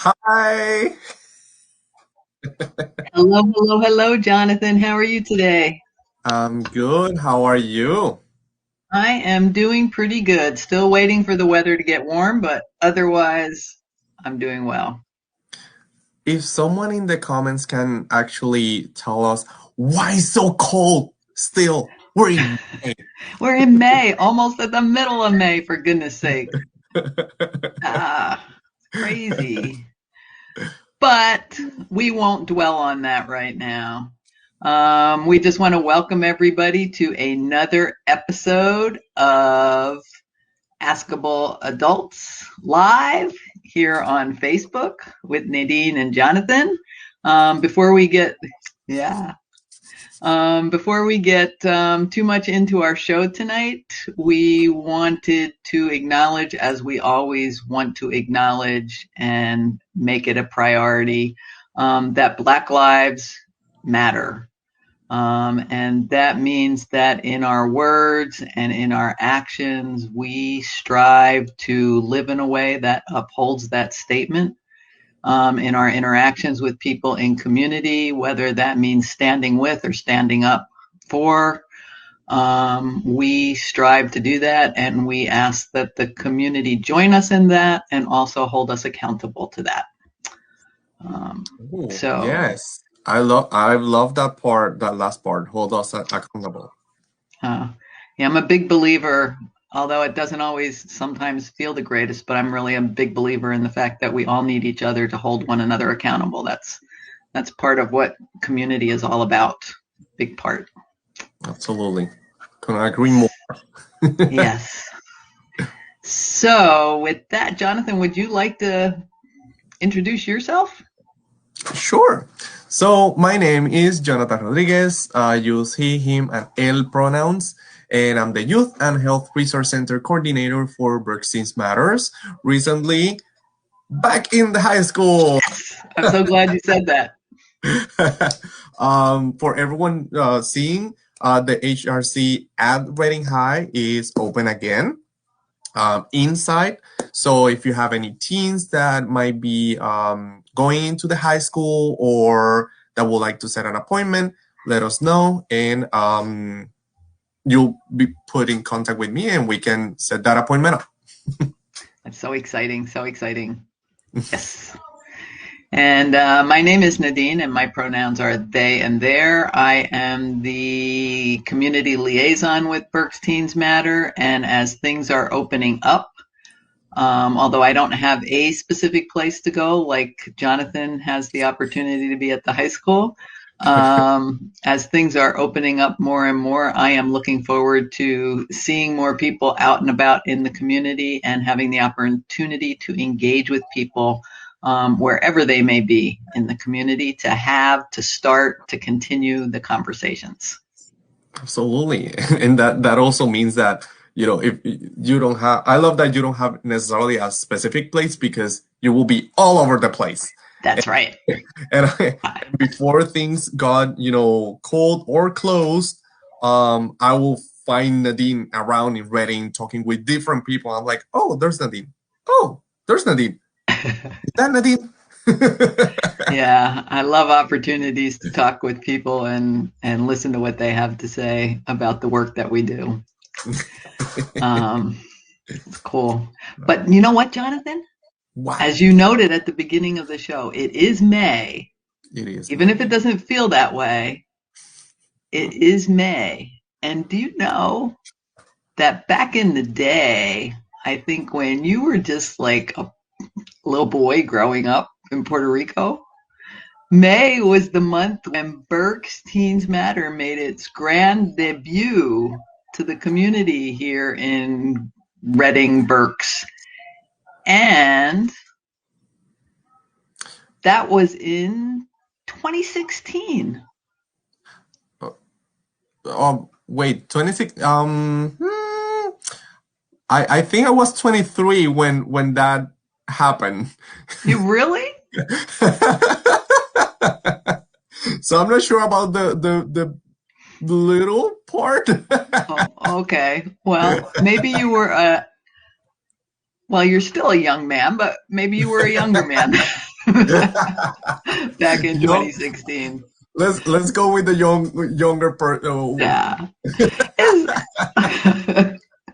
Hi. Hello, hello, hello, Jonathan. How are you today? I'm good. How are you? I am doing pretty good. Still waiting for the weather to get warm, but otherwise, I'm doing well. If someone in the comments can actually tell us why so cold still, we're in May. We're in May, almost at the middle of May, for goodness sake. Crazy. But we won't dwell on that right now. We just want to welcome everybody to another episode of Askable Adults live here on Facebook with Nadine and Jonathan. Before we get, yeah. Before we get too much into our show tonight, we wanted to acknowledge, as we always want to acknowledge and make it a priority, that Black Lives Matter. And that means that in our words and in our actions, we strive to live in a way that upholds that statement. In our interactions with people in community, whether that means standing with or standing up for. We strive to do that, and we ask that the community join us in that and also hold us accountable to that. Ooh, So, yes. I love that part, that last part. Hold us accountable. yeah, I'm a big believer, although it doesn't always sometimes feel the greatest, but I'm really a big believer in the fact that we all need each other to hold one another accountable. That's part of what community is all about. Big part. Absolutely. Couldn't agree more. Yes. So, with that, Jonathan, would you like to introduce yourself? Sure. So my name is Jonathan Rodriguez. I use he, him, and él pronouns, and I'm the Youth and Health Resource Center Coordinator for Bergsteins Matters. Recently, back in the high school. Yes. I'm so glad you said that. For everyone seeing, the HRC at Reading High is open again. Inside. So if you have any teens that might be going into the high school or that would like to set an appointment, let us know, and you'll be put in contact with me and we can set that appointment up. That's so exciting. So exciting. Yes. And my name is Nadine, and my pronouns are they and their. I am the community liaison with Bergsteins Matter, and as things are opening up, although I don't have a specific place to go, like Jonathan has the opportunity to be at the high school, as things are opening up more and more, I am looking forward to seeing more people out and about in the community and having the opportunity to engage with people wherever they may be in the community, to start, to continue the conversations. Absolutely. And that also means that, if you don't have, I love that you don't have necessarily a specific place because you will be all over the place. That's right. And before things got, cold or closed, I will find Nadine around in Reading talking with different people. I'm like, oh, there's Nadine. Oh, there's Nadine. Is that Nadine? Yeah, I love opportunities to talk with people and listen to what they have to say about the work that we do. It's cool. But you know what, Jonathan? Wow. As you noted at the beginning of the show, it is May. It is. Even if it doesn't feel that way, it is May. And do you know that back in the day, I think when you were just like a little boy growing up in Puerto Rico, May was the month when Bergsteins Matter made its grand debut to the community here in Reading, Berks. And that was in 2016. Wait, 26. I think I was 23 when that happened. You really? So I'm not sure about the little part. Oh, okay. Well, maybe you were well, you're still a young man, but maybe you were a younger man back in 2016. Let's go with the younger part. Yeah.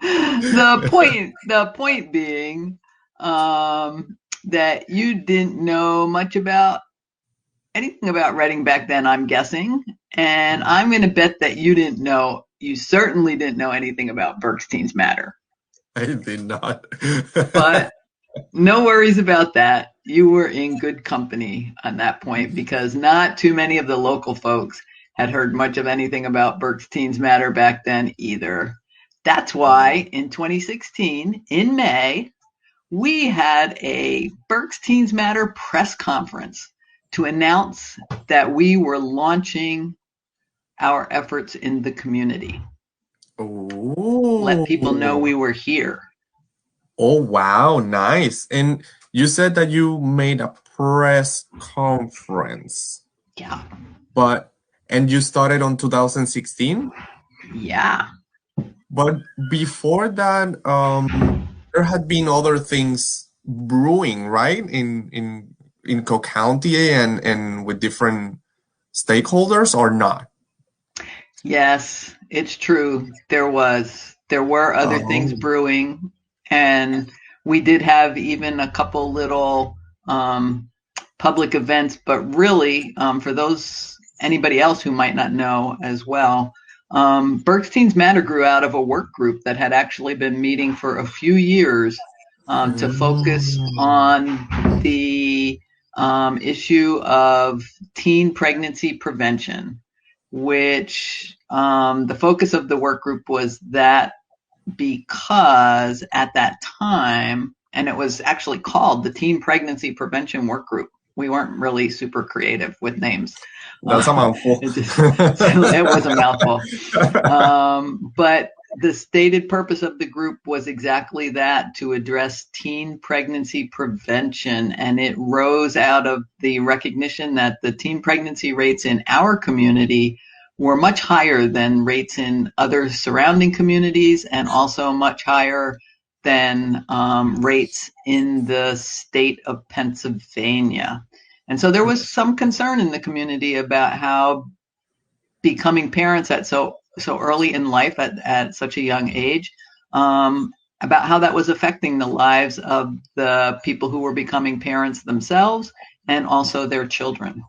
The point being that you didn't know much about anything about Reading back then, I'm guessing. And I'm going to bet that you certainly didn't know anything about Bergsteins Matter. I did not. But no worries about that. You were in good company on that point because not too many of the local folks had heard much of anything about Bergsteins Matter back then either. That's why in 2016, in May, we had a Bergsteins Matter press conference to announce that we were launching our efforts in the community. Oh. Let people know we were here. Oh, wow, nice. And you said that you made a press conference, Yeah. and you started on 2016? Yeah. But before that, there had been other things brewing, right? In Cook County and with different stakeholders or not? Yes, it's true. There were other things Oh. brewing, and we did have even a couple little public events. But really, for anybody else who might not know as well, Bergsteins Matter grew out of a work group that had actually been meeting for a few years to focus Mm. on the issue of teen pregnancy prevention, which the focus of the work group was that because at that time, and it was actually called the Teen Pregnancy Prevention Work Group. We weren't really super creative with names. That's a mouthful. It was a mouthful. But the stated purpose of the group was exactly that, to address teen pregnancy prevention. And it rose out of the recognition that the teen pregnancy rates in our community were much higher than rates in other surrounding communities, and also much higher than rates in the state of Pennsylvania. And so there was some concern in the community about how becoming parents at so early in life, at such a young age, about how that was affecting the lives of the people who were becoming parents themselves and also their children.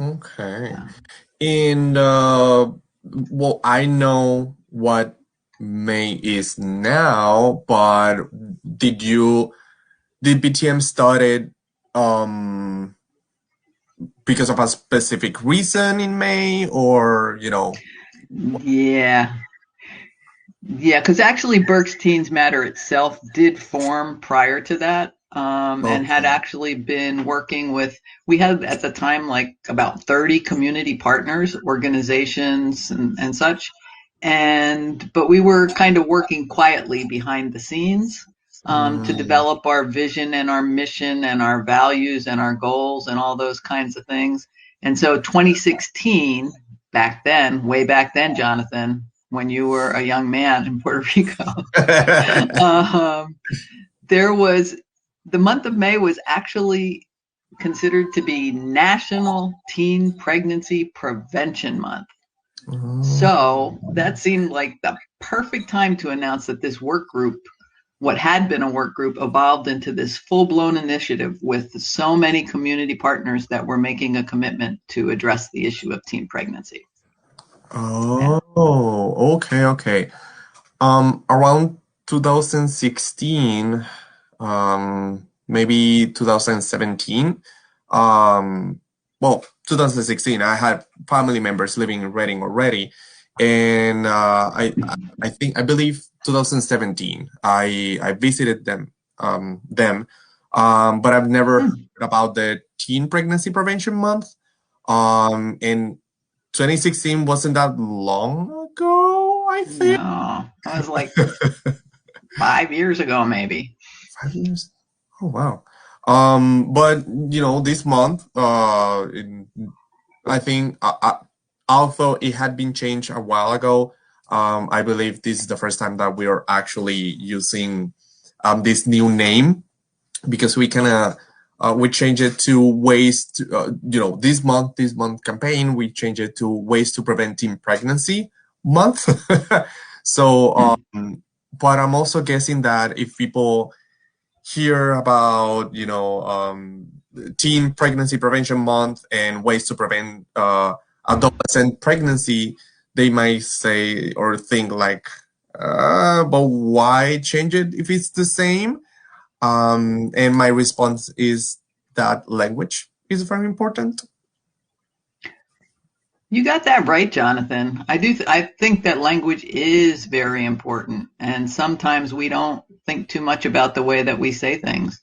Okay. Yeah. And well, I know what May is now, but did BTM started um because of a specific reason in May, or Yeah. Yeah, because actually Bergsteins Matter itself did form prior to that, and had okay. actually been working with, we had at the time like about 30 community partners, organizations and such. But we were kind of working quietly behind the scenes to Mm, develop our vision and our mission and our values and our goals and all those kinds of things. And so 2016, back then, way back then, Jonathan, when you were a young man in Puerto Rico, um, there was the month of May was actually considered to be National Teen Pregnancy Prevention Month. So that seemed like the perfect time to announce that this work group, what had been a work group, evolved into this full-blown initiative with so many community partners that were making a commitment to address the issue of teen pregnancy. Yeah. oh, okay, okay. Around 2016, maybe 2017. Well, 2016, I had family members living in Reading already, and I believe 2017, I visited them, but I've never heard about the Teen Pregnancy Prevention Month. And 2016 wasn't that long ago, I think. No, that was like 5 years ago, maybe. 5 years. Oh wow. But this month, I think, although it had been changed a while ago, I believe this is the first time that we are actually using this new name, because we change it to ways to, this month campaign, we change it to ways to prevent teen pregnancy month. So, but I'm also guessing that if people hear about, teen pregnancy prevention month and ways to prevent adolescent pregnancy, they might say or think like, but why change it if it's the same? And my response is that language is very important. You got that right, Jonathan. I do. I think that language is very important, and sometimes we don't think too much about the way that we say things.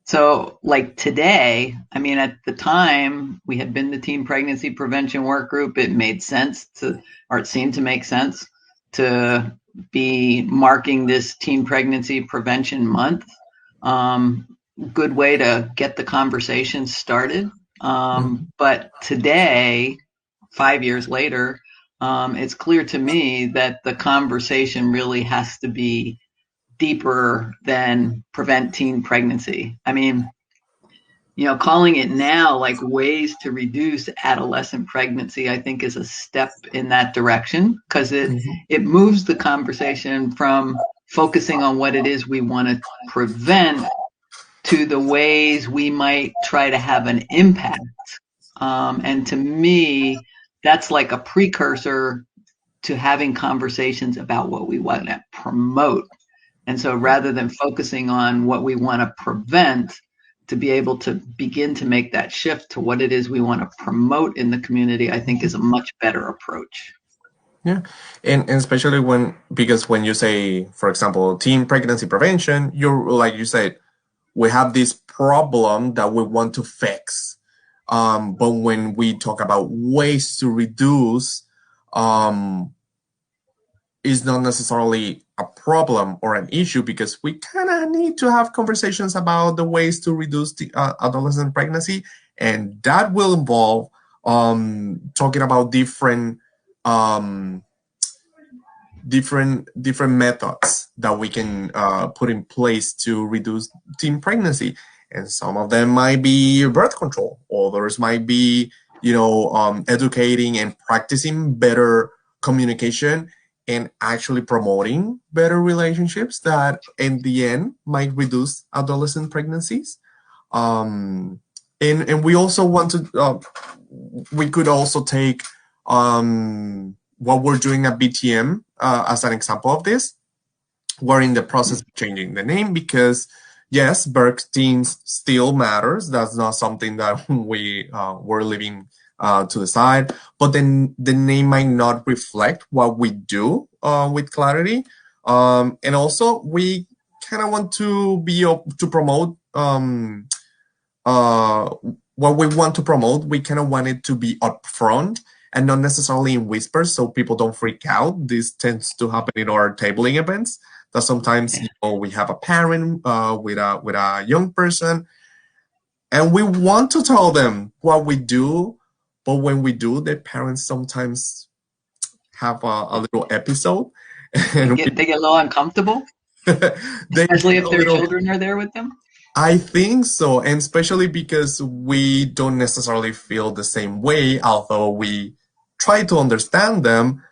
So, like today, I mean, at the time we had been the teen pregnancy prevention work group, it made sense to, or it seemed to make sense to be marking this teen pregnancy prevention month. Um, Good way to get the conversation started. Mhm. But today, 5 years later, it's clear to me that the conversation really has to be deeper than prevent teen pregnancy. I mean, calling it now like ways to reduce adolescent pregnancy, I think is a step in that direction because Mhm. it moves the conversation from focusing on what it is we want to prevent to the ways we might try to have an impact. And to me, that's like a precursor to having conversations about what we want to promote. And so rather than focusing on what we want to prevent, to be able to begin to make that shift to what it is we want to promote in the community, I think is a much better approach. Yeah, and especially because when you say, for example, teen pregnancy prevention, you're like you said, we have this problem that we want to fix. But when we talk about ways to reduce, um, is not necessarily a problem or an issue because we kind of need to have conversations about the ways to reduce the adolescent pregnancy, and that will involve talking about um, different methods that we can put in place to reduce teen pregnancy, and some of them might be birth control, others might be educating and practicing better communication and actually promoting better relationships that in the end might reduce adolescent pregnancies. um, and we also want to we could also take what we're doing at BTM as an example of this. We're in the process of changing the name because, yes, Bergsteins still matters. That's not something that we're leaving to the side. But then the name might not reflect what we do with clarity. And also, we kind of want to to promote uh, what we want to promote. We kind of want it to be upfront and not necessarily in whispers, so people don't freak out. This tends to happen in our tabling events. That sometimes we have a parent with a young person, and we want to tell them what we do, but when we do, the parents sometimes have a little episode, They and get they get a little uncomfortable, they especially get if a their little. children are there with them. I think so, and especially because we don't necessarily feel the same way, although we try to understand them.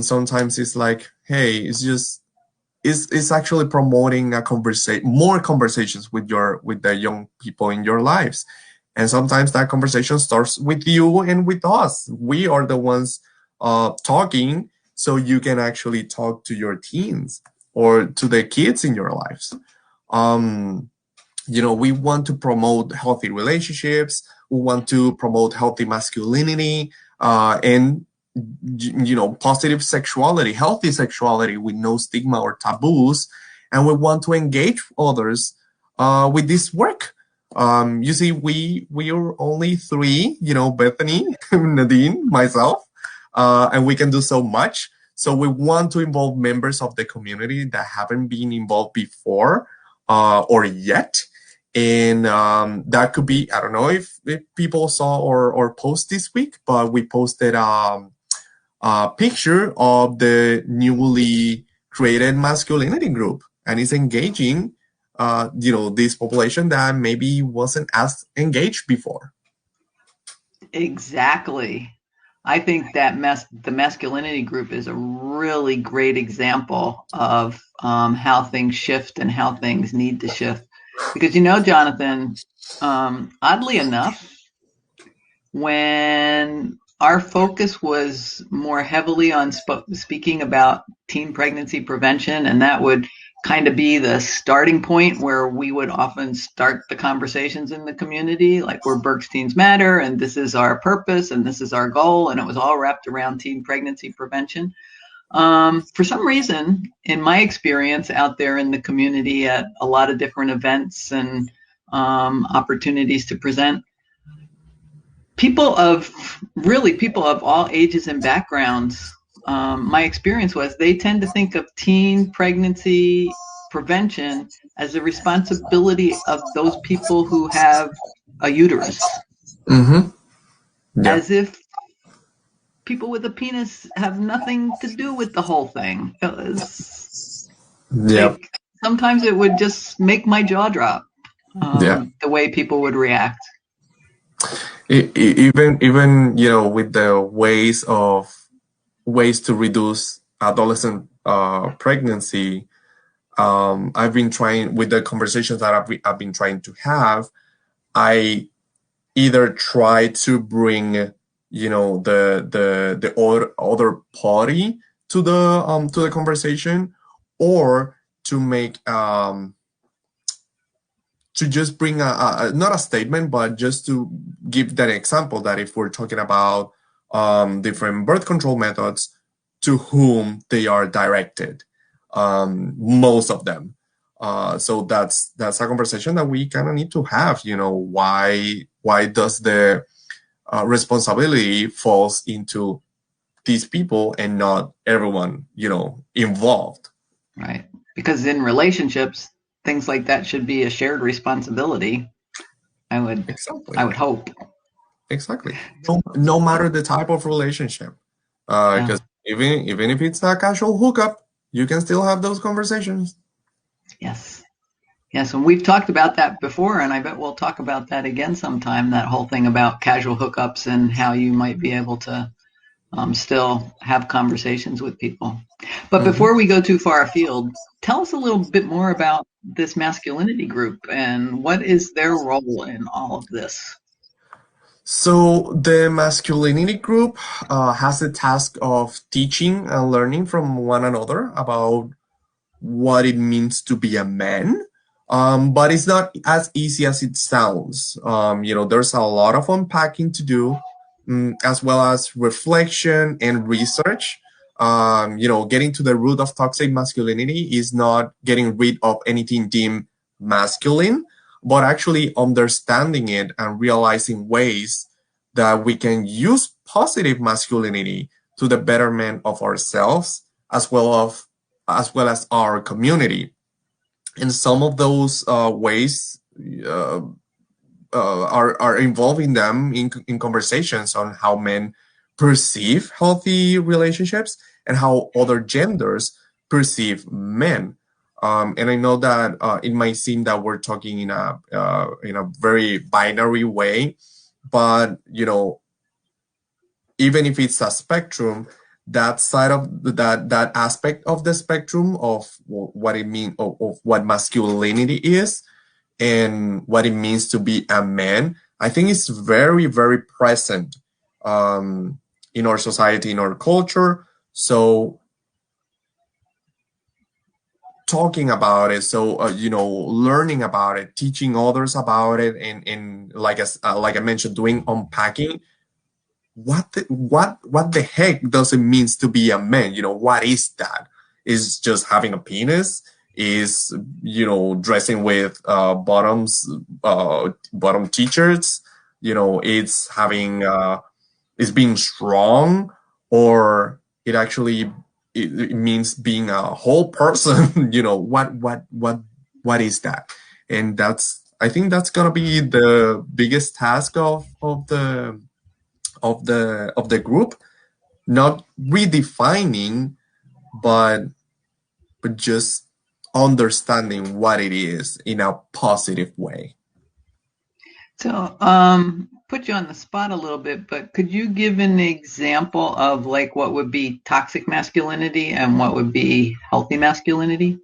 Sometimes it's like, hey, it's actually promoting a conversation, more conversations with the young people in your lives, and sometimes that conversation starts with you and with us. We are the ones talking, so you can actually talk to your teens or to the kids in your lives. Um, we want to promote healthy relationships. We want to promote healthy masculinity, and positive sexuality, healthy sexuality with no stigma or taboos. And we want to engage others with this work. You see, we are only three, Bethany, Nadine, myself, and we can do so much. So we want to involve members of the community that haven't been involved before or yet. And that could be, I don't know if people saw or post this week, but we posted a picture of the newly created Masculinity Group, and it's engaging this population that maybe wasn't as engaged before. Exactly. I think that the masculinity group is a really great example of how things shift and how things need to shift. Because Jonathan, oddly enough, when our focus was more heavily on speaking about teen pregnancy prevention, and that would kind of be the starting point where we would often start the conversations in the community, like we're Bergsteins Matter, and this is our purpose, and this is our goal, and it was all wrapped around teen pregnancy prevention. For some reason, in my experience out there in the community at a lot of different events and opportunities to present. People of all ages and backgrounds, my experience was they tend to think of teen pregnancy prevention as a responsibility of those people who have a uterus, Mm-hmm. Yeah. as if people with a penis have nothing to do with the whole thing. Yeah. Sometimes it would just make my jaw drop, Yeah. the way people would react. Even with the ways to reduce adolescent pregnancy, I've been trying with the conversations that I've been trying to have. I either try to bring the other party to the conversation, or to make to just bring not a statement, but just to give that example that if we're talking about different birth control methods, to whom they are directed, most of them. So that's a conversation that we kind of need to have. Why does the responsibility falls into these people and not everyone involved? Right. Because in relationships, things like that should be a shared responsibility. I would hope. Exactly. No matter the type of relationship, because even if it's a casual hookup, you can still have those conversations. Yes. Yes, and we've talked about that before, and I bet we'll talk about that again sometime, that whole thing about casual hookups and how you might be able to still have conversations with people. But before we go too far afield, tell us a little bit more about this masculinity group and what is their role in all of this? So the masculinity group has the task of teaching and learning from one another about what it means to be a man. But it's not as easy as it sounds. There's a lot of unpacking to do, as well as reflection and research. Getting to the root of toxic masculinity is not getting rid of anything deemed masculine, but actually understanding it and realizing ways that we can use positive masculinity to the betterment of ourselves, as well as our community. And some of those ways are involving them in conversations on how men perceive healthy relationships and how other genders perceive men. And I know that it might seem that we're talking in a very binary way, but even if it's a spectrum, that side of that aspect of the spectrum of what it means, of what masculinity is and what it means to be a man, I think it's very, very present in our society, in our culture. So talking about it, learning about it, teaching others about it, and like I mentioned, doing unpacking. What the heck does it mean to be a man? What is that? Is just having a penis? Is dressing with bottom t-shirts? It's having is being strong, or it means being a whole person. What is that? And I think that's gonna be the biggest task of the group, not redefining, but just understanding what it is in a positive way. So, put you on the spot a little bit, but could you give an example of like what would be toxic masculinity and what would be healthy masculinity?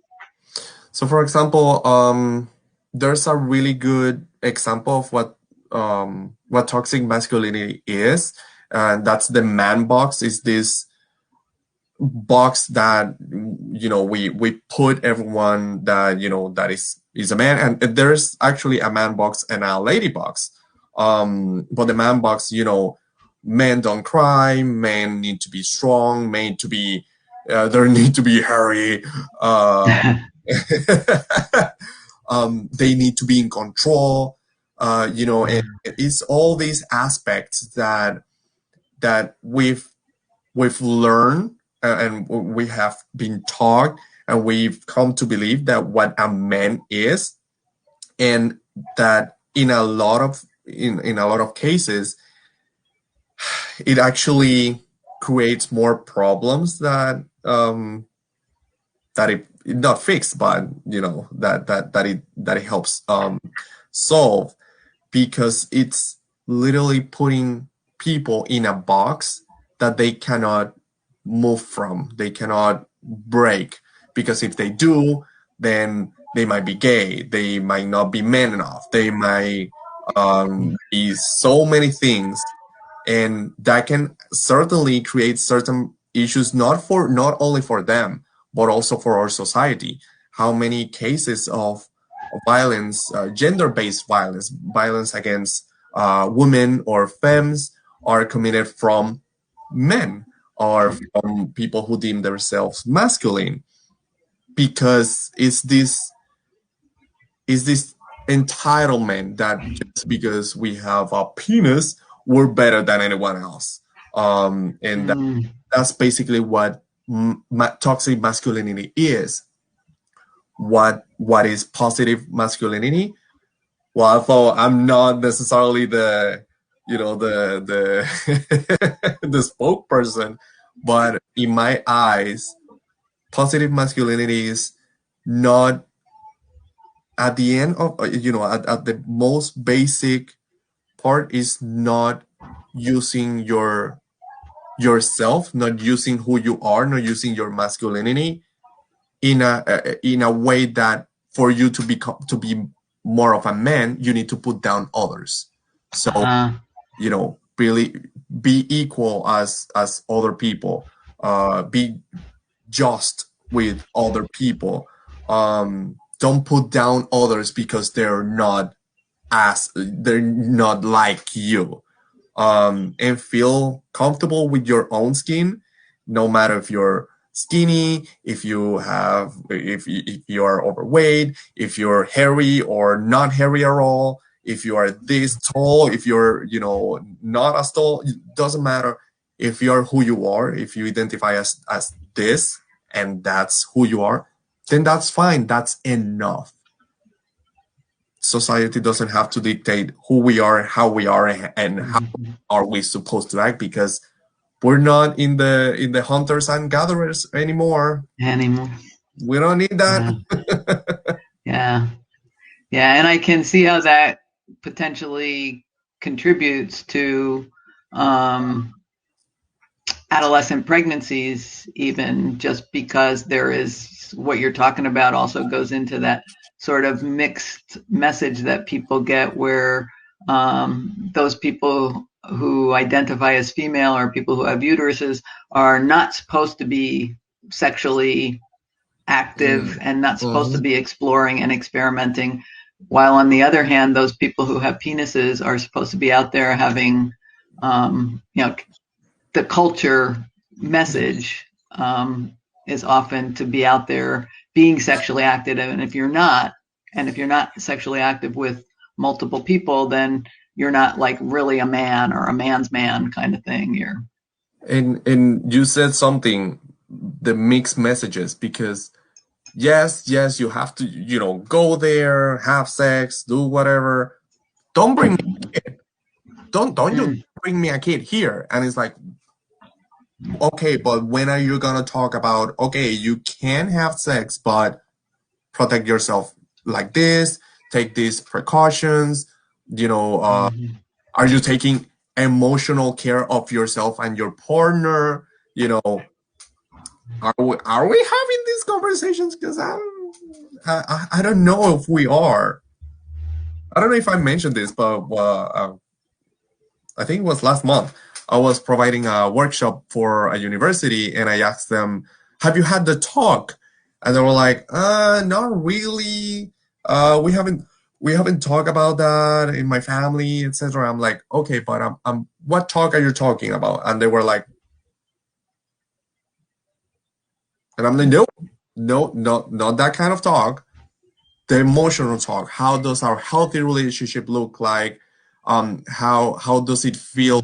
So, for example, there's a really good example of what toxic masculinity is, and that's the man box. Is this box that we put everyone that is a man, and there's actually a man box and a lady box. But the man box, men don't cry, men need to be strong, men to be there need to be hairy. they need to be in control, and it's all these aspects that we've learned, and we have been taught, and we've come to believe that what a man is, and that in a lot of cases it actually creates more problems that it not fixed, but that it helps solve, because it's literally putting people in a box that they cannot move from, they cannot break, because if they do, then they might be gay, they might not be man enough, they might be so many things, and that can certainly create certain issues, not only for them but also for our society. How many cases of violence, gender-based violence, violence against women or femmes, are committed from men or from people who deem themselves masculine, because is this entitlement that just because we have a penis, we're better than anyone else. And that's basically what toxic masculinity is. What is positive masculinity? Well, although I'm not necessarily the the spokesperson, but in my eyes, positive masculinity is not, at the end of at the most basic part, is not using yourself, not using who you are, not using your masculinity in a way that for you to be more of a man, you need to put down others. So really be equal as other people, be just with other people. Don't put down others because they're not like you. And feel comfortable with your own skin, no matter if you're skinny, if you are overweight, if you're hairy or not hairy at all, if you are this tall, if you're not as tall. It doesn't matter. If you're who you are, if you identify as this, and that's who you are, then that's fine. That's enough. Society doesn't have to dictate who we are, how we are, and how are we supposed to act, because we're not in the hunters and gatherers anymore. We don't need that. Yeah. And I can see how that potentially contributes to adolescent pregnancies, even just because there is what you're talking about also goes into that sort of mixed message that people get, where those people who identify as female or people who have uteruses are not supposed to be sexually active and not supposed to be exploring and experimenting, while on the other hand, those people who have penises are supposed to be out there having the culture message is often to be out there being sexually active, and if you're not sexually active with multiple people, then you're not like really a man or a man's man kind of thing. And you said something, the mixed messages, because yes, you have to go there, have sex, do whatever. Don't bring me a kid. Don't you bring me a kid here. And it's like, okay, but when are you gonna talk about, okay, you can have sex, but protect yourself like this, take these precautions, are you taking emotional care of yourself and your partner? Are we having these conversations? Because I don't know if we are. I don't know if I mentioned this, but I think it was last month. I was providing a workshop for a university, and I asked them, "Have you had the talk?" And they were like, "Not really. We haven't talked about that in my family, etc." I'm like, "Okay, but what talk are you talking about?" And they were like, and I'm like, "No, not that kind of talk." the emotional talk. How does our healthy relationship look like? How does it feel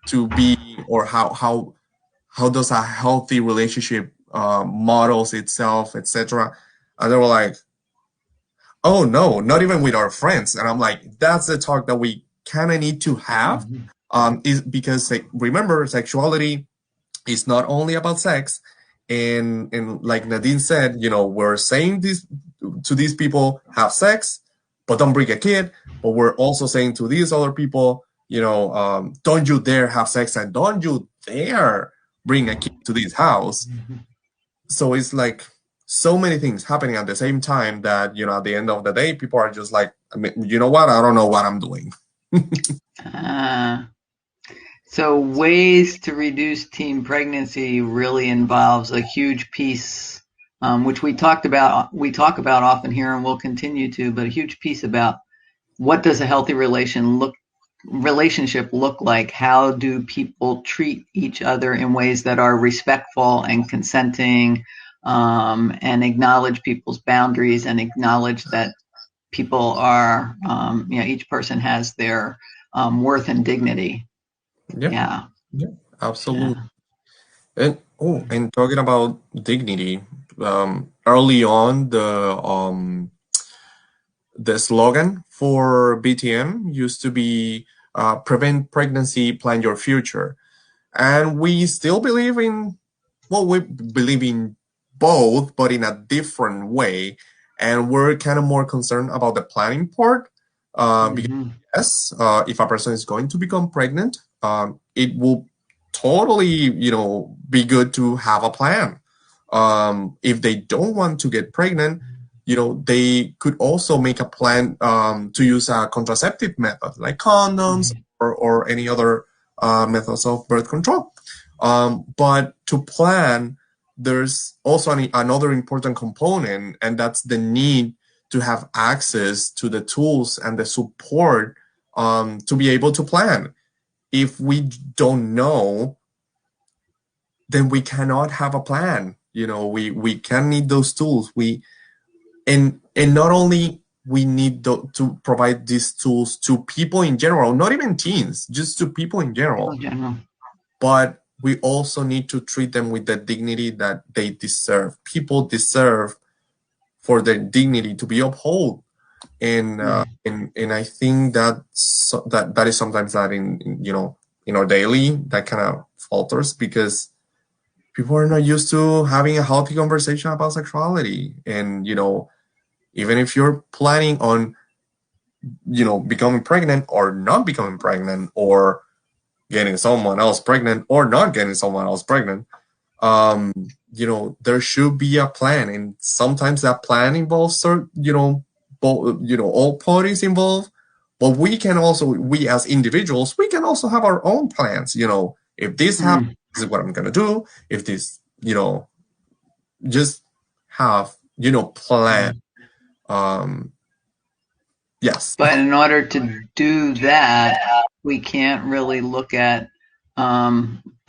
to be, or how does a healthy relationship models itself, etc. And they were like, oh no, not even with our friends. And I'm like, that's the talk that we kind of need to have. Is because like, remember, sexuality is not only about sex. And like Nadine said, we're saying this to these people, have sex, but don't bring a kid. But we're also saying to these other people, don't you dare have sex, and don't you dare bring a kid to this house. So it's like so many things happening at the same time that, at the end of the day, people are just like, I mean, you know what? I don't know what I'm doing. So ways to reduce teen pregnancy really involves a huge piece, which we talk about often here, and we'll continue to, but a huge piece about what does a healthy relationship look like? How do people treat each other in ways that are respectful and consenting, and acknowledge people's boundaries and acknowledge that people are, each person has their worth and dignity. Yeah, Yeah. yeah, absolutely. Yeah. And talking about dignity, early on, the slogan for BTM used to be prevent pregnancy, plan your future. And we still believe in, well, we believe in both, but in a different way. And we're kind of more concerned about the planning part. Because, yes, if a person is going to become pregnant, it will totally, be good to have a plan. If they don't want to get pregnant, they could also make a plan to use a contraceptive method like condoms or any other methods of birth control. But to plan, there's also another important component, and that's the need to have access to the tools and the support to be able to plan. If we don't know, then we cannot have a plan. We can need those tools. And not only we need to provide these tools to people in general, not even teens, just to people in general. But we also need to treat them with the dignity that they deserve. People deserve for their dignity to be upheld. And I think that is sometimes that in our daily that kind of falters, because people are not used to having a healthy conversation about sexuality. And even if you're planning on becoming pregnant or not becoming pregnant, or getting someone else pregnant or not getting someone else pregnant, there should be a plan. And sometimes that plan involves all parties involved. But we as individuals, we can also have our own plans. If this happens, this is what I'm gonna do. If this, just have plan. Yes. But in order to do that, we can't really look at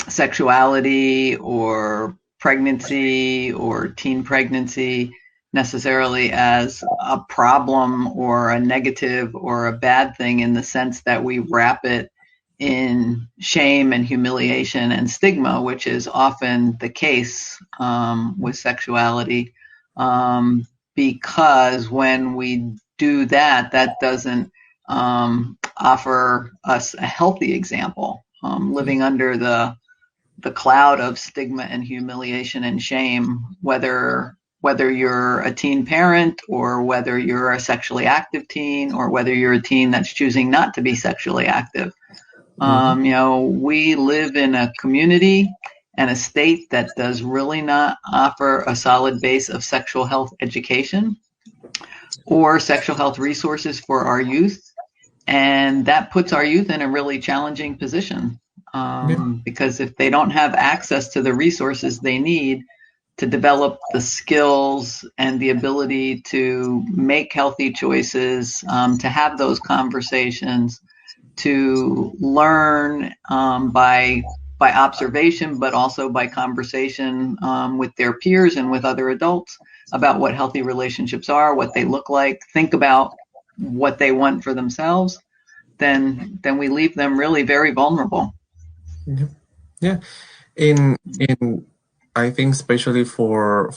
sexuality or pregnancy or teen pregnancy necessarily as a problem or a negative or a bad thing, in the sense that we wrap it in shame and humiliation and stigma, which is often the case with sexuality. Because when we do that, that doesn't offer us a healthy example. Living under the cloud of stigma and humiliation and shame, whether you're a teen parent, or whether you're a sexually active teen, or whether you're a teen that's choosing not to be sexually active. We live in a community and a state that does really not offer a solid base of sexual health education or sexual health resources for our youth. And that puts our youth in a really challenging position, because if they don't have access to the resources they need to develop the skills and the ability to make healthy choices, to have those conversations, to learn by by observation, but also by conversation with their peers and with other adults about what healthy relationships are, what they look like, think about what they want for themselves, then we leave them really very vulnerable. Yeah. Yeah. In I think especially for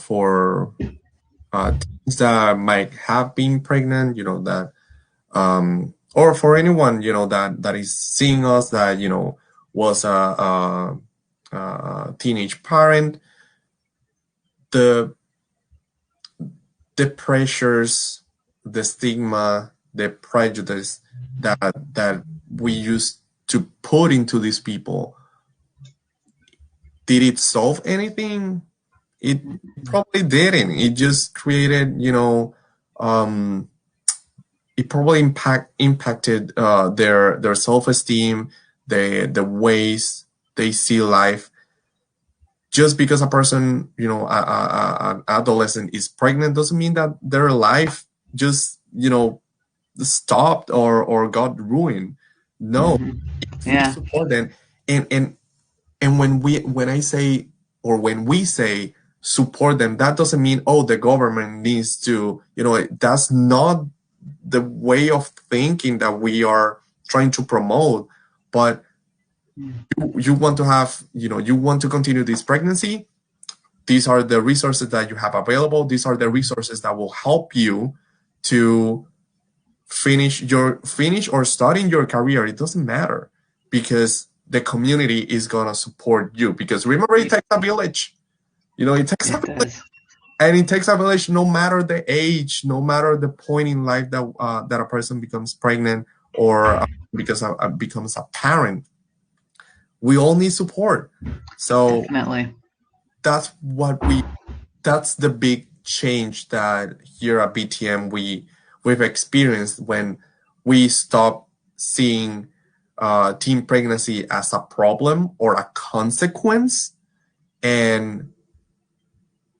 teens that might have been pregnant, that or for anyone, that is seeing us that, was a teenage parent, the the pressures, the stigma, the prejudice that we used to put into these people, did it solve anything? It probably didn't. It just created, um, it probably impacted their self-esteem, the ways they see life. Just because a person, an adolescent is pregnant doesn't mean that their life just, stopped or got ruined. No, Mm-hmm. if we Yeah. support them, and and and when we say support them, that doesn't mean, oh, the government needs to, that's not the way of thinking that we are trying to promote. But you want to have, you want to continue this pregnancy. These are the resources that you have available. These are the resources that will help you to finish or starting your career. It doesn't matter, because the community is gonna support you. Because remember, it takes a village. It takes a It village, does. and it takes a village, no matter the age, no matter the point in life that a person becomes pregnant, or because becomes a parent. We all need support. So Definitely. that's what that's the big change that here at BTM we've experienced when we stop seeing teen pregnancy as a problem or a consequence, and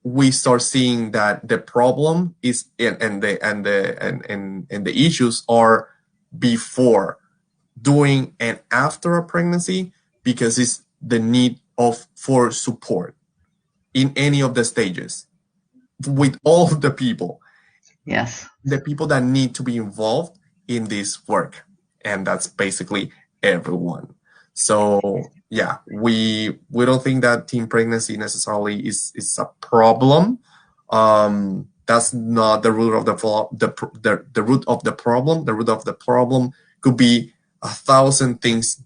we start seeing that the problem is and the issues are before, during, and after a pregnancy, because it's the need of for support in any of the stages, with all the people, Yes. the people that need to be involved in this work, and that's basically everyone. So yeah, we don't think that teen pregnancy necessarily is a problem. That's not the root of the root of the problem. The root of the problem could be a thousand things,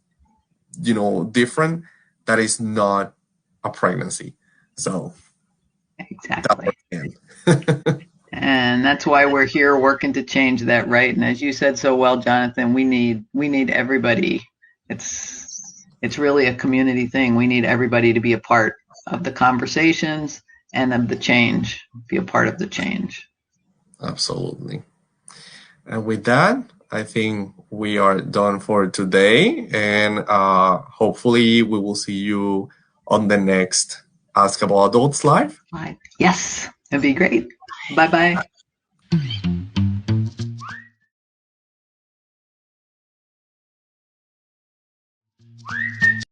different, that is not a pregnancy. So that's Exactly. what And that's why we're here working to change that, right? And as you said so well, Jonathan, we need everybody. It's really a community thing. We need everybody to be a part of the conversations and of the change, be a part of the change. Absolutely. And with that, I think we are done for today. And hopefully, we will see you on the next Askable Adults Live. Right. Yes, it'd be great. Bye bye.